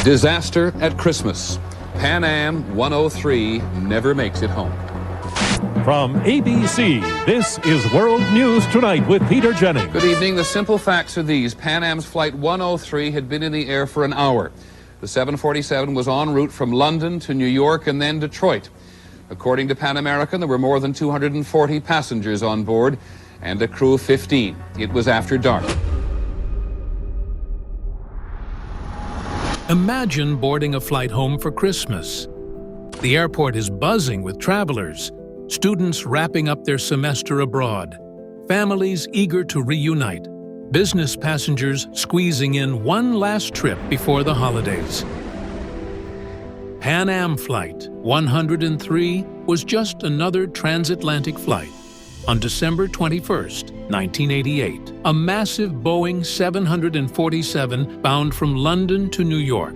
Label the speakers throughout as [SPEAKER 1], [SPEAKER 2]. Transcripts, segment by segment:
[SPEAKER 1] Disaster at Christmas. Pan Am 103 never makes it home.
[SPEAKER 2] From ABC, this is World News Tonight with Peter Jennings.
[SPEAKER 1] Good evening. The simple facts are these. Pan Am's Flight 103 had been in the air for an hour. The 747 was en route from London to New York and then Detroit. According to Pan American, there were more than 240 passengers on board and a crew of 15. It was after dark.
[SPEAKER 3] Imagine boarding a flight home for Christmas. The airport is buzzing with travelers, students wrapping up their semester abroad, families eager to reunite, business passengers squeezing in one last trip before the holidays. Pan Am Flight 103 was just another transatlantic flight. On December 21st, 1988, a massive Boeing 747 bound from London to New York.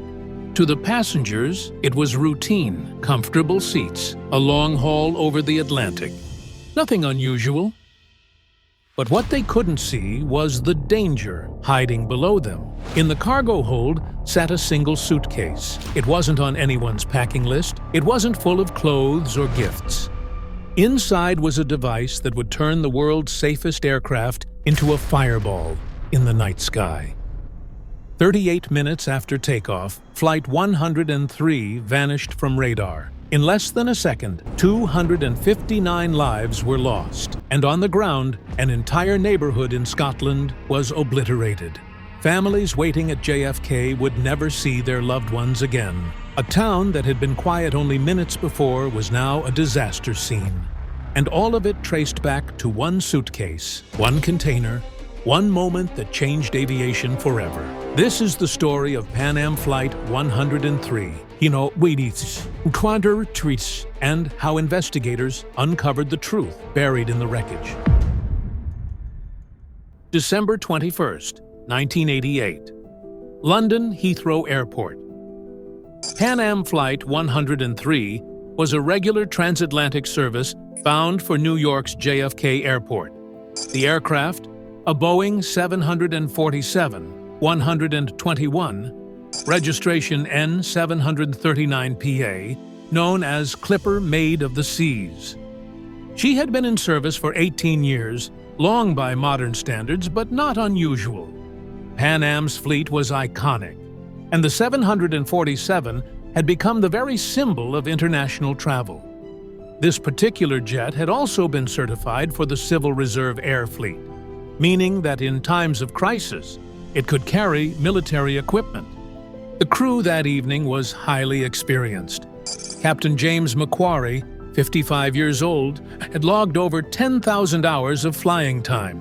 [SPEAKER 3] To the passengers, it was routine, comfortable seats, a long haul over the Atlantic. Nothing unusual. But what they couldn't see was the danger hiding below them. In the cargo hold sat a single suitcase. It wasn't on anyone's packing list. It wasn't full of clothes or gifts. Inside was a device that would turn the world's safest aircraft into a fireball in the night sky. 38 minutes after takeoff, Flight 103 vanished from radar. In less than a second, 259 lives were lost, and on the ground, an entire neighborhood in Scotland was obliterated. Families waiting at JFK would never see their loved ones again. A town that had been quiet only minutes before was now a disaster scene. And all of it traced back to one suitcase, one container, one moment that changed aviation forever. This is the story of Pan Am Flight 103. And how investigators uncovered the truth buried in the wreckage. December 21st, 1988. London Heathrow Airport. Pan Am Flight 103 was a regular transatlantic service bound for New York's JFK Airport. The aircraft, a Boeing 747-121, registration N739PA, known as Clipper Maid of the Seas. She had been in service for 18 years, long by modern standards, but not unusual. Pan Am's fleet was iconic, and the 747 had become the very symbol of international travel. This particular jet had also been certified for the Civil Reserve Air Fleet, meaning that in times of crisis, it could carry military equipment. The crew that evening was highly experienced. Captain James Macquarie, 55 years old, had logged over 10,000 hours of flying time.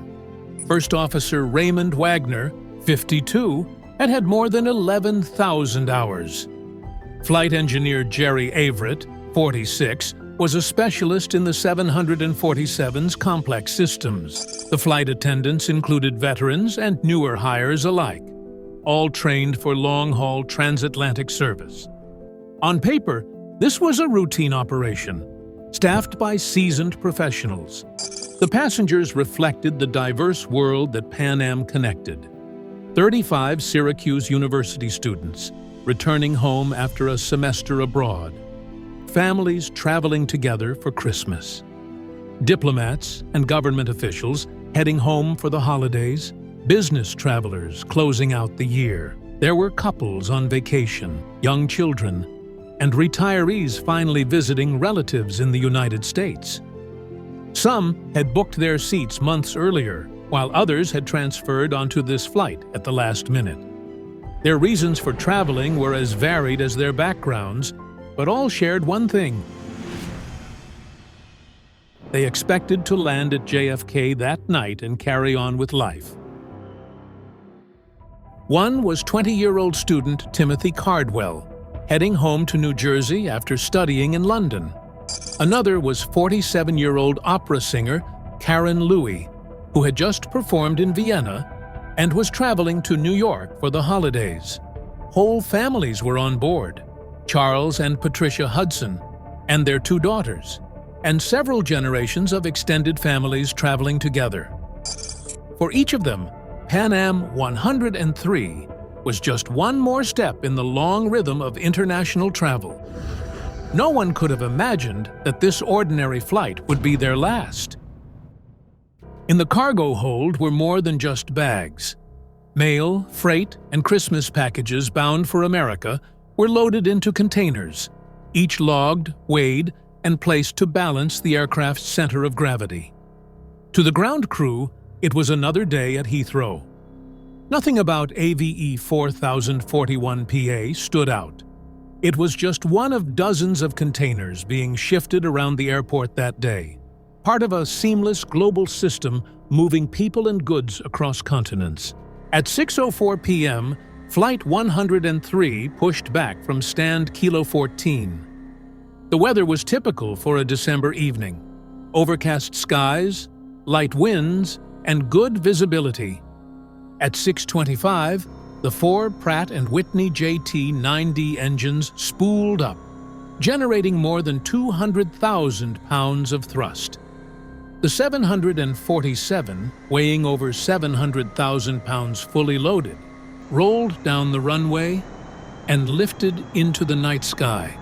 [SPEAKER 3] First Officer Raymond Wagner, 52, had had more than 11,000 hours. Flight Engineer Jerry Averett, 46, was a specialist in the 747's complex systems. The flight attendants included veterans and newer hires alike, all trained for long-haul transatlantic service. On paper, this was a routine operation, staffed by seasoned professionals. The passengers reflected the diverse world that Pan Am connected. 35 Syracuse University students, returning home after a semester abroad. Families traveling together for Christmas. Diplomats and government officials heading home for the holidays. Business travelers closing out the year. There were couples on vacation, young children, and retirees finally visiting relatives in the United States. Some had booked their seats months earlier, while others had transferred onto this flight at the last minute. Their reasons for traveling were as varied as their backgrounds, but all shared one thing. They expected to land at JFK that night and carry on with life. One was 20-year-old student Timothy Cardwell, heading home to New Jersey after studying in London. Another was 47-year-old opera singer Karen Louie, who had just performed in Vienna and was traveling to New York for the holidays. Whole families were on board: Charles and Patricia Hudson, and their 2 daughters, and several generations of extended families traveling together. For each of them, Pan Am 103 was just one more step in the long rhythm of international travel. No one could have imagined that this ordinary flight would be their last. In the cargo hold were more than just bags. Mail, freight, and Christmas packages bound for America were loaded into containers, each logged, weighed, and placed to balance the aircraft's center of gravity. To the ground crew, it was another day at Heathrow. Nothing about AVE 4041 PA stood out. It was just one of dozens of containers being shifted around the airport that day, part of a seamless global system moving people and goods across continents. At 6:04 p.m., Flight 103 pushed back from stand Kilo 14. The weather was typical for a December evening. Overcast skies, light winds, and good visibility. At 6:25, the four Pratt & Whitney JT-9D engines spooled up, generating more than 200,000 pounds of thrust. The 747, weighing over 700,000 pounds fully loaded, rolled down the runway and lifted into the night sky.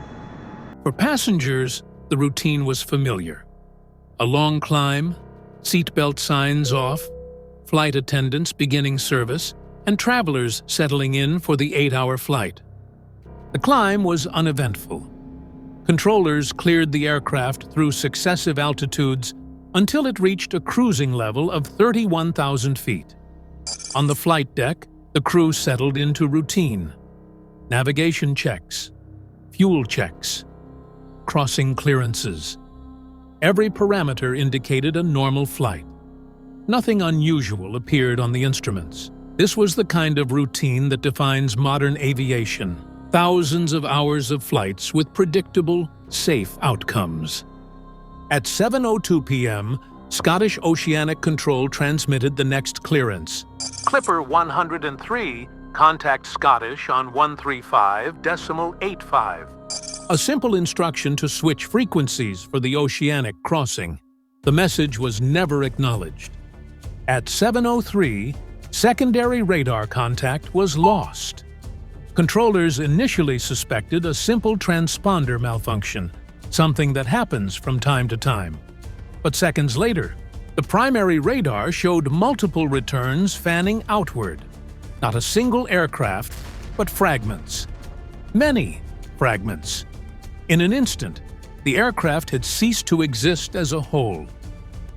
[SPEAKER 3] For passengers, the routine was familiar. A long climb, seatbelt signs off, flight attendants beginning service, and travelers settling in for the 8-hour flight. The climb was uneventful. Controllers cleared the aircraft through successive altitudes until it reached a cruising level of 31,000 feet. On the flight deck, the crew settled into routine. Navigation checks, fuel checks, crossing clearances. Every parameter indicated a normal flight. Nothing unusual appeared on the instruments. This was the kind of routine that defines modern aviation. Thousands of hours of flights with predictable, safe outcomes. At 7:02 p.m., Scottish Oceanic Control transmitted the next clearance. Clipper 103, contact Scottish on 135.85. A simple instruction to switch frequencies for the oceanic crossing. The message was never acknowledged. At 7:03, secondary radar contact was lost. Controllers initially suspected a simple transponder malfunction, something that happens from time to time. But seconds later, the primary radar showed multiple returns fanning outward. Not a single aircraft, but fragments. Many fragments. In an instant, the aircraft had ceased to exist as a whole.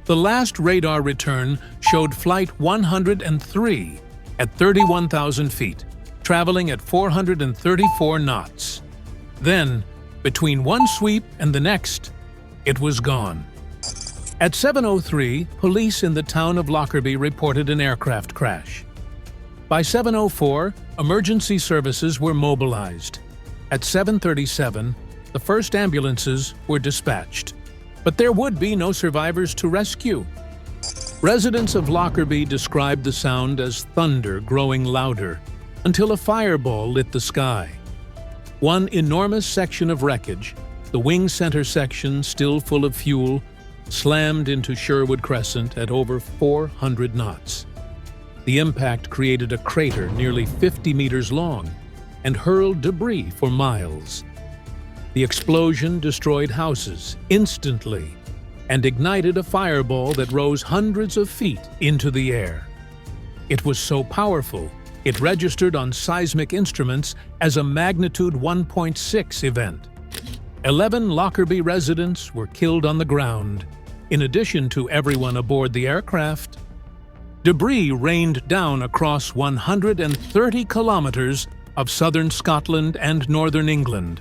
[SPEAKER 3] The last radar return showed Flight 103 at 31,000 feet, traveling at 434 knots. Then, between one sweep and the next, it was gone. At 7:03, police in the town of Lockerbie reported an aircraft crash. By 7:04, emergency services were mobilized. At 7:37, the first ambulances were dispatched. But there would be no survivors to rescue. Residents of Lockerbie described the sound as thunder growing louder until a fireball lit the sky. One enormous section of wreckage, the wing center section still full of fuel, slammed into Sherwood Crescent at over 400 knots. The impact created a crater nearly 50 meters long and hurled debris for miles. The explosion destroyed houses instantly and ignited a fireball that rose hundreds of feet into the air. It was so powerful, it registered on seismic instruments as a magnitude 1.6 event. 11 Lockerbie residents were killed on the ground, in addition to everyone aboard the aircraft. Debris rained down across 130 kilometers of southern Scotland and northern England.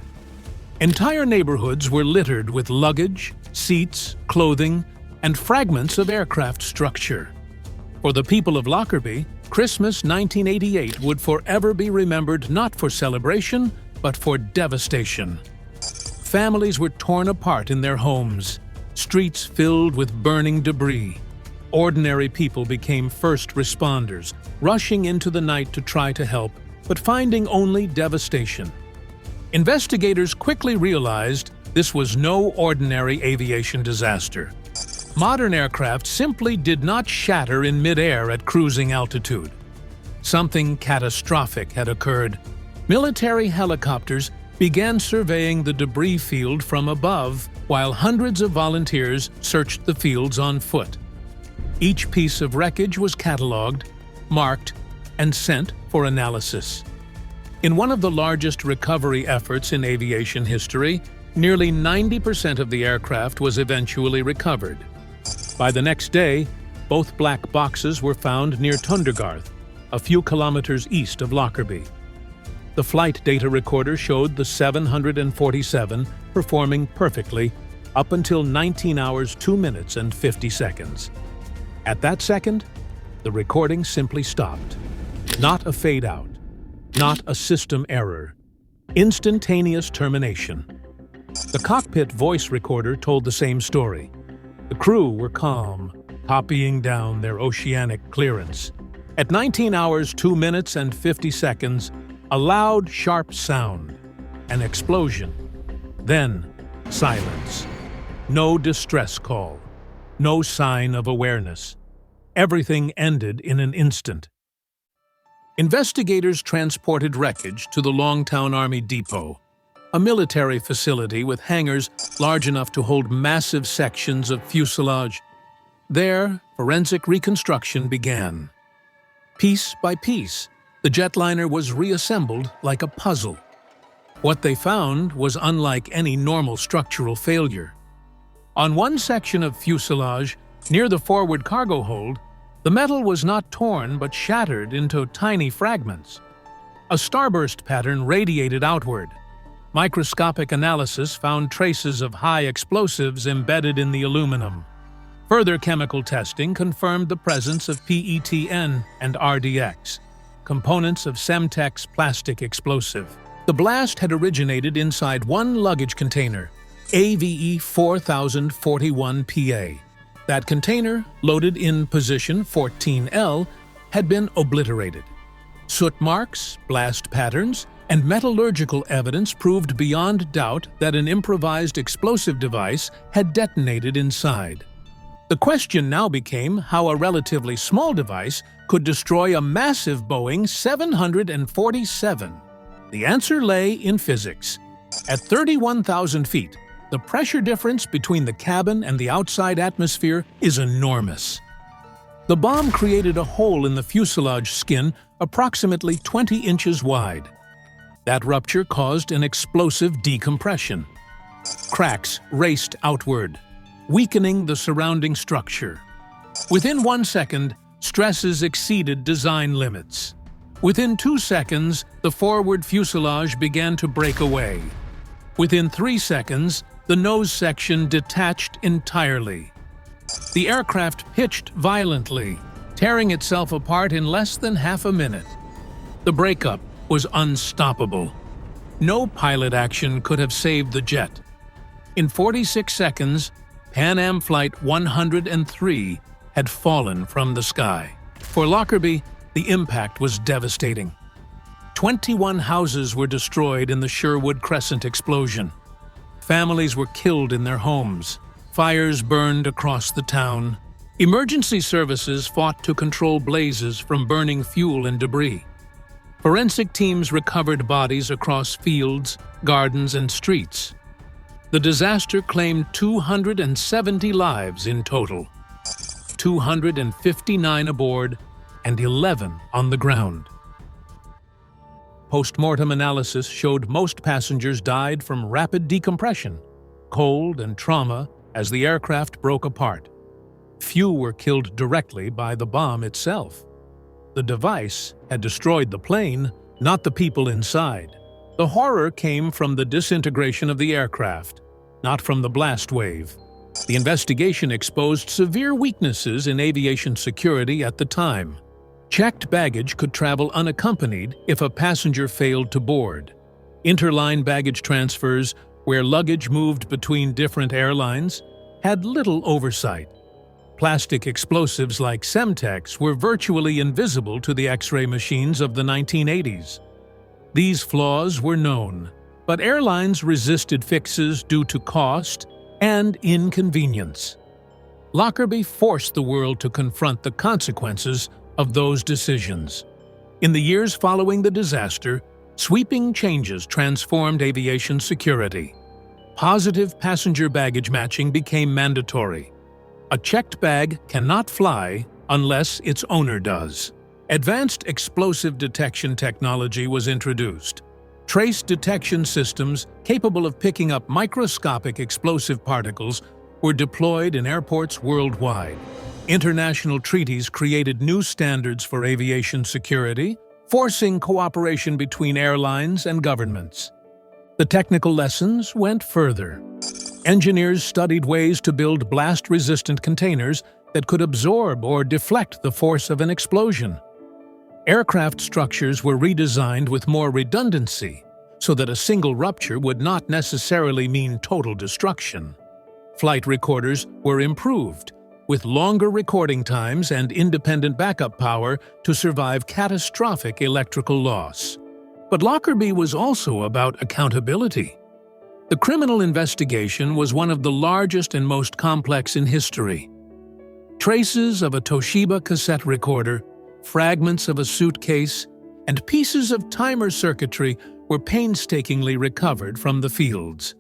[SPEAKER 3] Entire neighborhoods were littered with luggage, seats, clothing, and fragments of aircraft structure. For the people of Lockerbie, Christmas 1988 would forever be remembered not for celebration, but for devastation. Families were torn apart in their homes, streets filled with burning debris. Ordinary people became first responders, rushing into the night to try to help, but finding only devastation. Investigators quickly realized this was no ordinary aviation disaster. Modern aircraft simply did not shatter in midair at cruising altitude. Something catastrophic had occurred. Military helicopters began surveying the debris field from above, while hundreds of volunteers searched the fields on foot. Each piece of wreckage was catalogued, marked, and sent for analysis. In one of the largest recovery efforts in aviation history, nearly 90% of the aircraft was eventually recovered. By the next day, both black boxes were found near Tundergarth, a few kilometers east of Lockerbie. The flight data recorder showed the 747 performing perfectly up until 19 hours 2 minutes and 50 seconds. At that second, the recording simply stopped. Not a fade-out, not a system error. Instantaneous termination. The cockpit voice recorder told the same story. The crew were calm, copying down their oceanic clearance. At 19 hours 2 minutes and 50 seconds, a loud, sharp sound, an explosion. Then, silence. No distress call. No sign of awareness. Everything ended in an instant. Investigators transported wreckage to the Longtown Army Depot, a military facility with hangars large enough to hold massive sections of fuselage. There, forensic reconstruction began. Piece by piece, the jetliner was reassembled like a puzzle. What they found was unlike any normal structural failure. On one section of fuselage, near the forward cargo hold, the metal was not torn but shattered into tiny fragments. A starburst pattern radiated outward. Microscopic analysis found traces of high explosives embedded in the aluminum. Further chemical testing confirmed the presence of PETN and RDX, components of Semtex plastic explosive. The blast had originated inside one luggage container, AVE 4041 PA. That container, loaded in position 14L, had been obliterated. Soot marks, blast patterns, and metallurgical evidence proved beyond doubt that an improvised explosive device had detonated inside. The question now became how a relatively small device could destroy a massive Boeing 747. The answer lay in physics. At 31,000 feet, the pressure difference between the cabin and the outside atmosphere is enormous. The bomb created a hole in the fuselage skin approximately 20 inches wide. That rupture caused an explosive decompression. Cracks raced outward, weakening the surrounding structure. Within 1 second, stresses exceeded design limits. Within 2 seconds, the forward fuselage began to break away. Within 3 seconds, the nose section detached entirely. The aircraft pitched violently, tearing itself apart in less than half a minute. The breakup was unstoppable. No pilot action could have saved the jet. In 46 seconds, Pan Am Flight 103 had fallen from the sky. For Lockerbie, the impact was devastating. 21 houses were destroyed in the Sherwood Crescent explosion. Families were killed in their homes. Fires burned across the town. Emergency services fought to control blazes from burning fuel and debris. Forensic teams recovered bodies across fields, gardens, and streets. The disaster claimed 270 lives in total, 259 aboard and 11 on the ground. Post-mortem analysis showed most passengers died from rapid decompression, cold, and trauma as the aircraft broke apart. Few were killed directly by the bomb itself. The device had destroyed the plane, not the people inside. The horror came from the disintegration of the aircraft, not from the blast wave. The investigation exposed severe weaknesses in aviation security at the time. Checked baggage could travel unaccompanied if a passenger failed to board. Interline baggage transfers, where luggage moved between different airlines, had little oversight. Plastic explosives like Semtex were virtually invisible to the X-ray machines of the 1980s. These flaws were known, but airlines resisted fixes due to cost and inconvenience. Lockerbie forced the world to confront the consequences of those decisions. In the years following the disaster, sweeping changes transformed aviation security. Positive passenger baggage matching became mandatory. A checked bag cannot fly unless its owner does. Advanced explosive detection technology was introduced. Trace detection systems capable of picking up microscopic explosive particles were deployed in airports worldwide. International treaties created new standards for aviation security, forcing cooperation between airlines and governments. The technical lessons went further. Engineers studied ways to build blast-resistant containers that could absorb or deflect the force of an explosion. Aircraft structures were redesigned with more redundancy, so that a single rupture would not necessarily mean total destruction. Flight recorders were improved, with longer recording times and independent backup power to survive catastrophic electrical loss. But Lockerbie was also about accountability. The criminal investigation was one of the largest and most complex in history. Traces of a Toshiba cassette recorder, fragments of a suitcase, and pieces of timer circuitry were painstakingly recovered from the fields.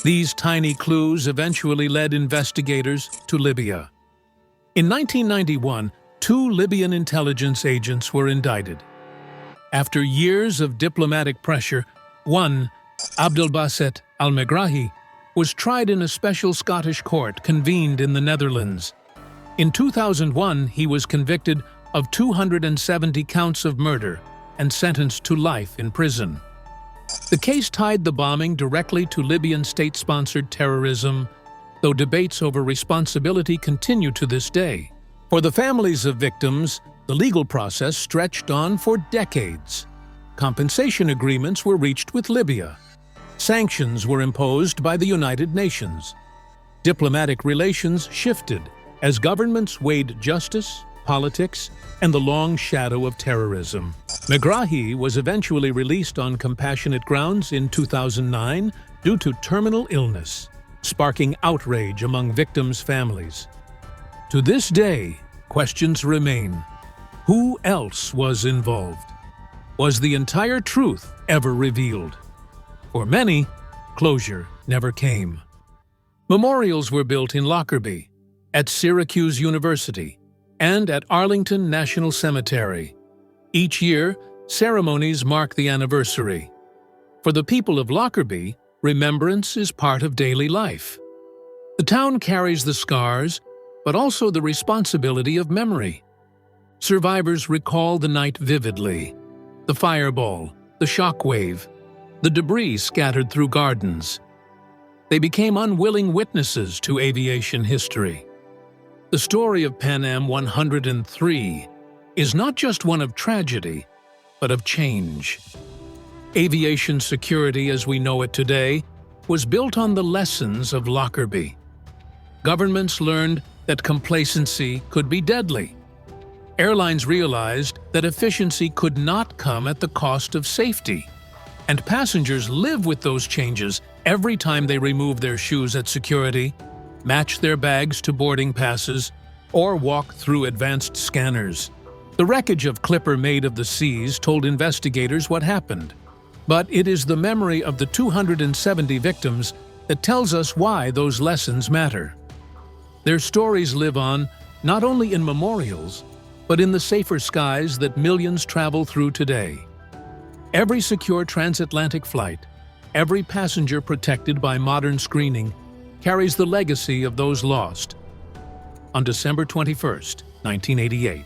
[SPEAKER 3] These tiny clues eventually led investigators to Libya. In 1991, 2 Libyan intelligence agents were indicted. After years of diplomatic pressure, one, Abdelbasset al-Megrahi, was tried in a special Scottish court convened in the Netherlands. In 2001, he was convicted of 270 counts of murder and sentenced to life in prison. The case tied the bombing directly to Libyan state-sponsored terrorism, though debates over responsibility continue to this day. For the families of victims, the legal process stretched on for decades. Compensation agreements were reached with Libya. Sanctions were imposed by the United Nations. Diplomatic relations shifted as governments weighed justice, politics, and the long shadow of terrorism. Megrahi was eventually released on compassionate grounds in 2009 due to terminal illness, sparking outrage among victims' families. To this day, questions remain. Who else was involved? Was the entire truth ever revealed? For many, closure never came. Memorials were built in Lockerbie, at Syracuse University, and at Arlington National Cemetery. Each year, ceremonies mark the anniversary. For the people of Lockerbie, remembrance is part of daily life. The town carries the scars, but also the responsibility of memory. Survivors recall the night vividly: the fireball, the shockwave, the debris scattered through gardens. They became unwilling witnesses to aviation history. The story of Pan Am 103 is not just one of tragedy, but of change. Aviation security as we know it today was built on the lessons of Lockerbie. Governments learned that complacency could be deadly. Airlines realized that efficiency could not come at the cost of safety. And passengers live with those changes every time they remove their shoes at security, match their bags to boarding passes, or walk through advanced scanners. The wreckage of Clipper made of the seas told investigators what happened. But it is the memory of the 270 victims that tells us why those lessons matter. Their stories live on not only in memorials, but in the safer skies that millions travel through today. Every secure transatlantic flight, every passenger protected by modern screening, carries the legacy of those lost. On December 21, 1988.